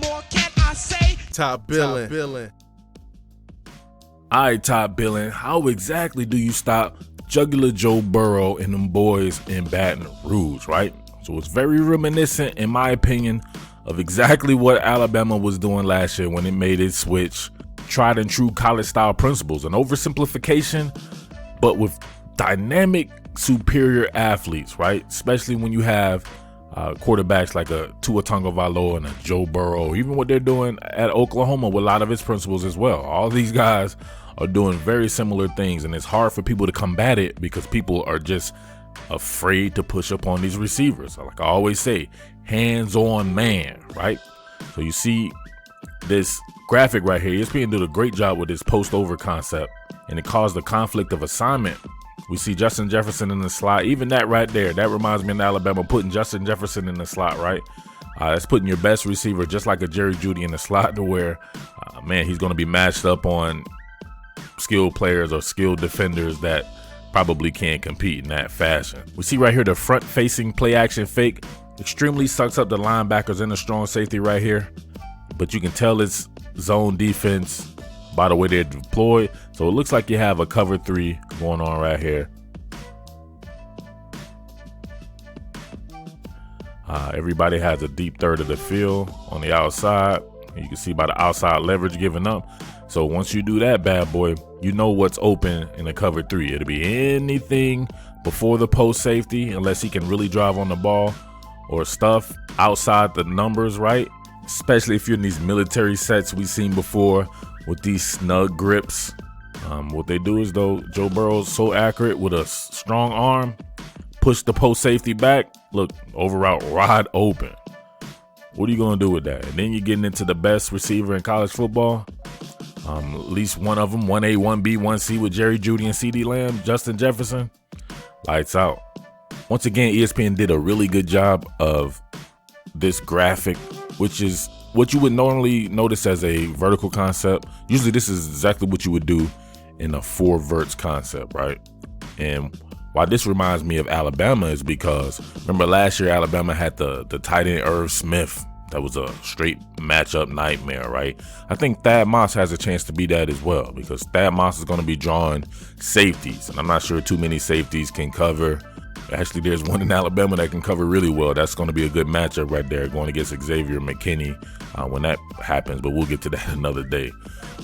more can I say? Top Billin. All right, Top Billin, how exactly do you stop Jugular Joe Burrow and them boys in Baton Rouge, right? So it's very reminiscent, in my opinion, of exactly what Alabama was doing last year when it made its switch. Tried and true college style principles, an oversimplification, but with dynamic, superior athletes, right? Especially when you have quarterbacks like a Tua Tagovailoa and a Joe Burrow, even what they're doing at Oklahoma with a lot of its principles as well. All these guys are doing very similar things, and it's hard for people to combat it because people are just afraid to push up on these receivers. Like I always say, hands-on man, right? So you see this graphic right here. ESPN did a great job with this post-over concept, and it caused a conflict of assignment. We see Justin Jefferson in the slot. Even that right there, that reminds me of Alabama putting Justin Jefferson in the slot, right? That's putting your best receiver just like a Jerry Jeudy in the slot to where, man, he's going to be matched up on skilled players or skilled defenders that probably can't compete in that fashion. We see right here the front-facing play-action fake. Extremely sucks up the linebackers and the strong safety right here. But you can tell it's zone defense by the way they're deployed. So it looks like you have a cover 3 going on right here. Everybody has a deep third of the field on the outside. You can see by the outside leverage giving up. So once you do that bad boy, you know what's open in the cover 3. It'll be anything before the post safety, unless he can really drive on the ball, or stuff outside the numbers, right? Especially if you're in these military sets we've seen before with these snug grips. What they do is, though, Joe Burrow's so accurate with a strong arm, push the post safety back, look, over route wide open. What are you going to do with that? And then you're getting into the best receiver in college football. At least one of them, 1A, 1B, 1C with Jerry Jeudy and CeeDee Lamb, Justin Jefferson. Lights out. Once again, ESPN did a really good job of this graphic, which is what you would normally notice as a vertical concept. Usually this is exactly what you would do in a 4 verts concept, right? And why this reminds me of Alabama is because remember last year Alabama had the tight end Irv Smith. That was a straight matchup nightmare, right? I think Thad Moss has a chance to be that as well, because Thad Moss is going to be drawing safeties, and I'm not sure too many safeties can cover. Actually, there's one in Alabama that can cover really well. That's going to be a good matchup right there, going against Xavier McKinney when that happens, but we'll get to that another day.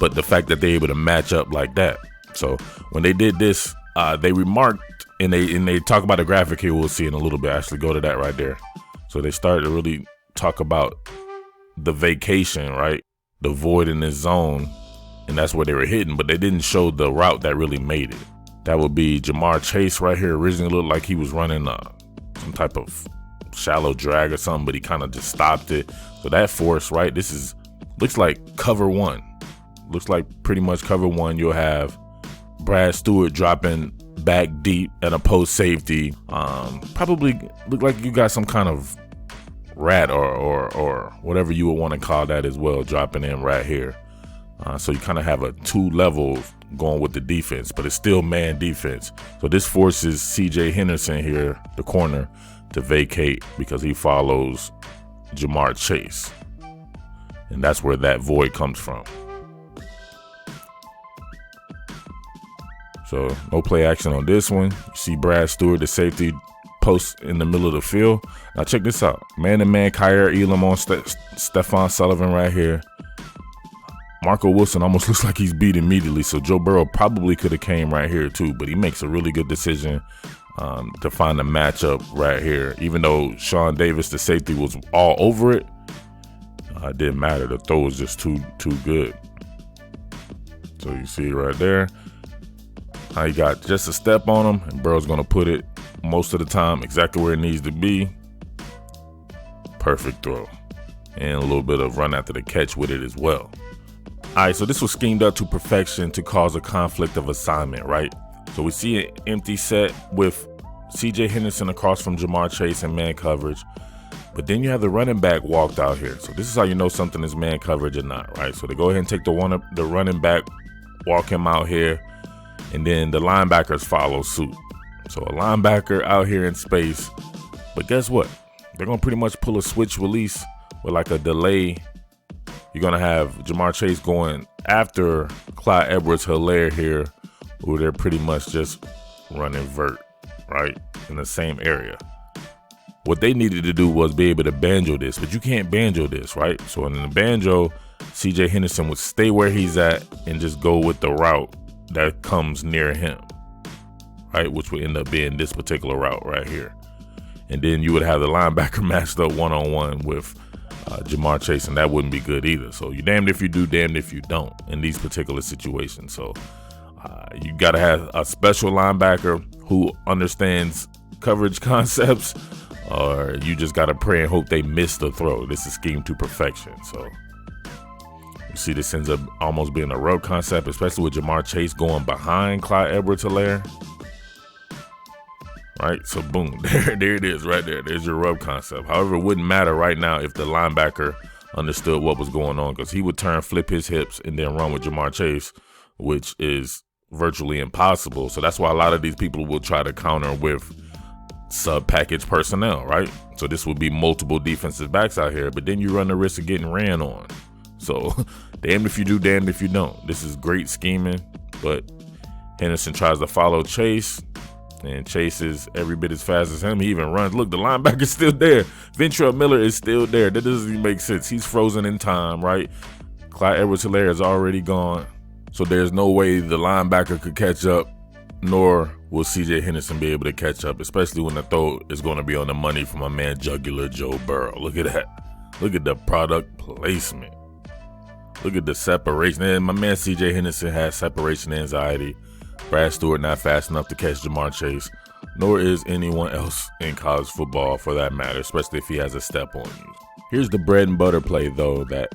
But the fact that they're able to match up like that. So when they did this, they remarked, and they talk about the graphic here, we'll see in a little bit. Actually, go to that right there. So they started to really talk about the vacation, right? The void in this zone, and that's where they were hitting, but they didn't show the route that really made it. That would be Jamar Chase right here. Originally looked like he was running some type of shallow drag or something, but he kind of just stopped it. So that force, right? Looks like cover 1. Looks like pretty much cover 1. You'll have Brad Stewart dropping back deep at a post safety. Probably look like you got some kind of rat or whatever you would want to call that as well, dropping in right here. So you kind of have a 2 level going with the defense, but it's still man defense. So this forces CJ Henderson here, the corner, to vacate because he follows Jamar Chase. And that's where that void comes from. So no play action on this one. You see Brad Stewart, the safety, post in the middle of the field. Now check this out. Man-to-man, Kyer Elam on Stephon Sullivan right here. Marco Wilson almost looks like he's beat immediately, so Joe Burrow probably could have came right here too, but he makes a really good decision to find a matchup right here. Even though Sean Davis, the safety, was all over it, it didn't matter. The throw was just too good. So you see it right there. Now you got just a step on him, and Burrow's going to put it most of the time exactly where it needs to be. Perfect throw. And a little bit of run after the catch with it as well. All right, so this was schemed up to perfection to cause a conflict of assignment, right? So we see an empty set with CJ Henderson across from Jamar Chase in man coverage. But then you have the running back walked out here. So this is how you know something is man coverage or not, right? So they go ahead and take the running back, walk him out here, and then the linebackers follow suit. So a linebacker out here in space. But guess what? They're going to pretty much pull a switch release with like a delay you're going to have Jamar Chase going after Clyde Edwards-Helaire here, who they're pretty much just running vert, right, in the same area. What they needed to do was be able to banjo this, but you can't banjo this, right? So in the banjo, CJ Henderson would stay where he's at and just go with the route that comes near him, right, which would end up being this particular route right here. And then you would have the linebacker matched up one-on-one with Jamar Chase, and that wouldn't be good either. So you're damned if you do, damned if you don't in these particular situations. So you got to have a special linebacker who understands coverage concepts, or you just got to pray and hope they miss the throw. This is scheme to perfection. So you see this ends up almost being a rub concept, especially with Jamar Chase going behind Clyde Edwards-Helaire. Right, so boom, there it is right there. There's your rub concept. However, it wouldn't matter right now if the linebacker understood what was going on, because he would turn, flip his hips, and then run with Jamar Chase, which is virtually impossible. So that's why a lot of these people will try to counter with sub-package personnel, right? So this would be multiple defensive backs out here, but then you run the risk of getting ran on. So damned if you do, damned if you don't. This is great scheming, but Henderson tries to follow Chase, and Chase is every bit as fast as him. He even runs. Look, the linebacker's still there. Ventrell Miller is still there. That doesn't even make sense. He's frozen in time, right? Clyde Edwards-Helaire is already gone. So there's no way the linebacker could catch up, nor will CJ Henderson be able to catch up, especially when the throw is going to be on the money from my man Jugular Joe Burrow. Look at that. Look at the product placement. Look at the separation. And my man CJ Henderson has separation anxiety. Brad Stewart not fast enough to catch Jamar Chase, nor is anyone else in college football for that matter, especially if he has a step on you. Here's the bread and butter play, though, that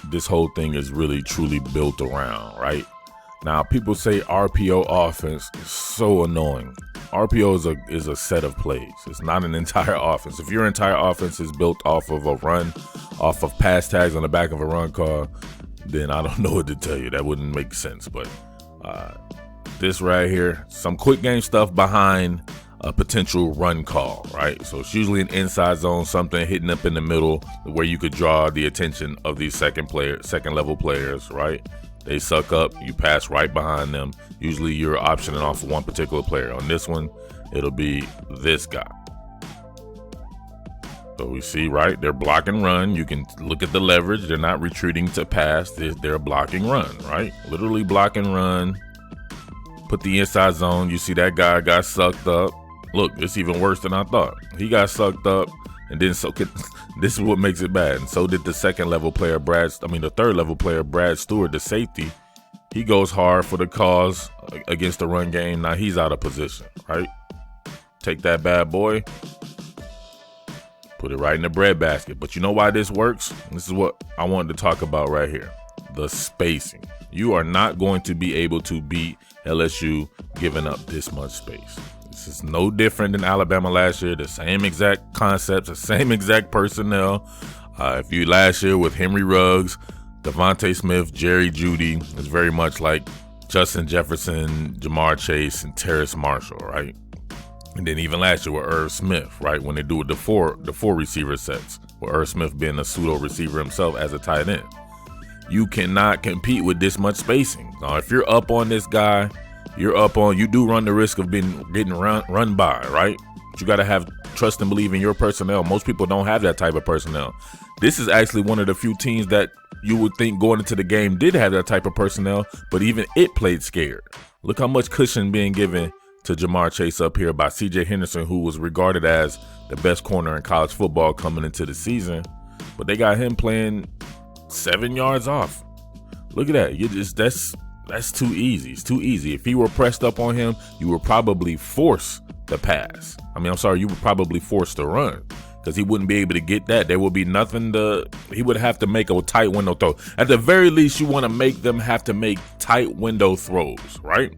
this whole thing is really truly built around, right? Now, people say RPO offense is so annoying. RPO is a set of plays. It's not an entire offense. If your entire offense is built off of a run, off of pass tags on the back of a run call, then I don't know what to tell you. That wouldn't make sense, but this right here, some quick game stuff behind a potential run call, right? So it's usually an inside zone, something hitting up in the middle where you could draw the attention of these second level players, right? They suck up, you pass right behind them. Usually you're optioning off of one particular player. On this one, it'll be this guy. So we see, right, they're blocking run. You can look at the leverage. They're not retreating to pass. They're blocking run, right? Literally blocking run. Put the inside zone. You see that guy got sucked up. Look, it's even worse than I thought. He got sucked up, and then this is what makes it bad. And so did the the third level player, Brad Stewart, the safety. He goes hard for the cause against the run game. Now he's out of position, right? Take that bad boy, put it right in the breadbasket. But you know why this works? This is what I wanted to talk about right here. The spacing. You are not going to be able to beat LSU giving up this much space. This is no different than Alabama last year. The same exact concepts, the same exact personnel. If you last year with Henry Ruggs, Devontae Smith, Jerry Jeudy, it's very much like Justin Jefferson, Jamar Chase, and Terrace Marshall, right? And then even last year with Irv Smith, right? When they do the four receiver sets, with Irv Smith being a pseudo receiver himself as a tight end. You cannot compete with this much spacing. Now, if you're up on this guy, you do run the risk of getting run by, right? But you got to have trust and believe in your personnel. Most people don't have that type of personnel. This is actually one of the few teams that you would think going into the game did have that type of personnel, but even it played scared. Look how much cushion being given to Jamar Chase up here by CJ Henderson, who was regarded as the best corner in college football coming into the season. But they got him playing 7 yards off. Look at that. That's too easy. It's too easy. If he were pressed up on him, you would probably force the pass. You would probably force the run, because he wouldn't be able to get that. There would be nothing he would have to make a tight window throw. At the very least, you want to make them have to make tight window throws, right?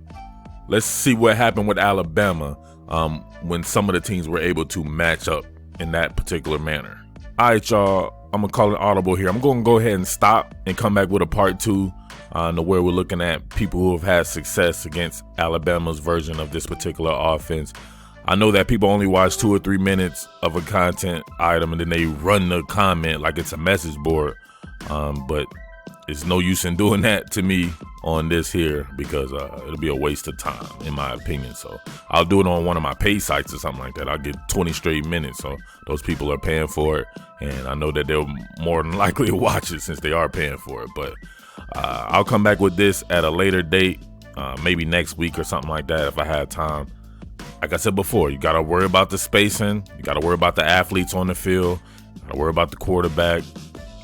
Let's see what happened with Alabama when some of the teams were able to match up in that particular manner. All right, y'all. I'm going to call it audible here. I'm going to go ahead and stop and come back with a part 2 to where we're looking at people who have had success against Alabama's version of this particular offense. I know that people only watch 2 or 3 minutes of a content item and then they run the comment like it's a message board. But it's no use in doing that to me on this here because it'll be a waste of time, in my opinion. So I'll do it on one of my pay sites or something like that. I'll get 20 straight minutes. So those people are paying for it, and I know that they'll more than likely watch it since they are paying for it. But I'll come back with this at a later date, maybe next week or something like that if I have time. Like I said before, you got to worry about the spacing. You got to worry about the athletes on the field. You got to worry about the quarterback.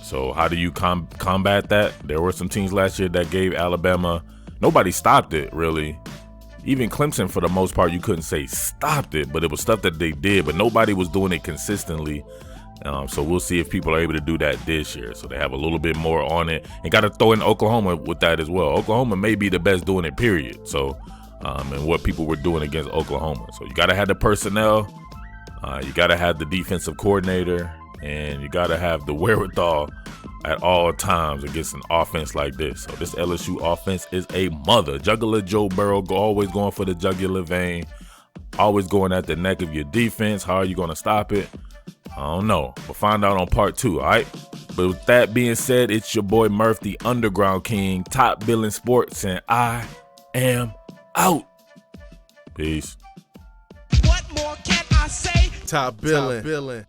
So how do you combat that? There were some teams last year that gave Alabama, nobody stopped it really. Even Clemson, for the most part, you couldn't say stopped it, but it was stuff that they did, but nobody was doing it consistently. So we'll see if people are able to do that this year. So they have a little bit more on it, and got to throw in Oklahoma with that as well. Oklahoma may be the best doing it, period. So, and what people were doing against Oklahoma. So you got to have the personnel, you got to have the defensive coordinator, and you got to have the wherewithal at all times against an offense like this. So this LSU offense is a mother. Jugular Joe Burrow, always going for the jugular vein, always going at the neck of your defense. How are you going to stop it? I don't know. We'll find out on part 2, all right? But with that being said, it's your boy Murf, the Underground King, top Billin Sports, and I am out. Peace. What more can I say? Top Billin.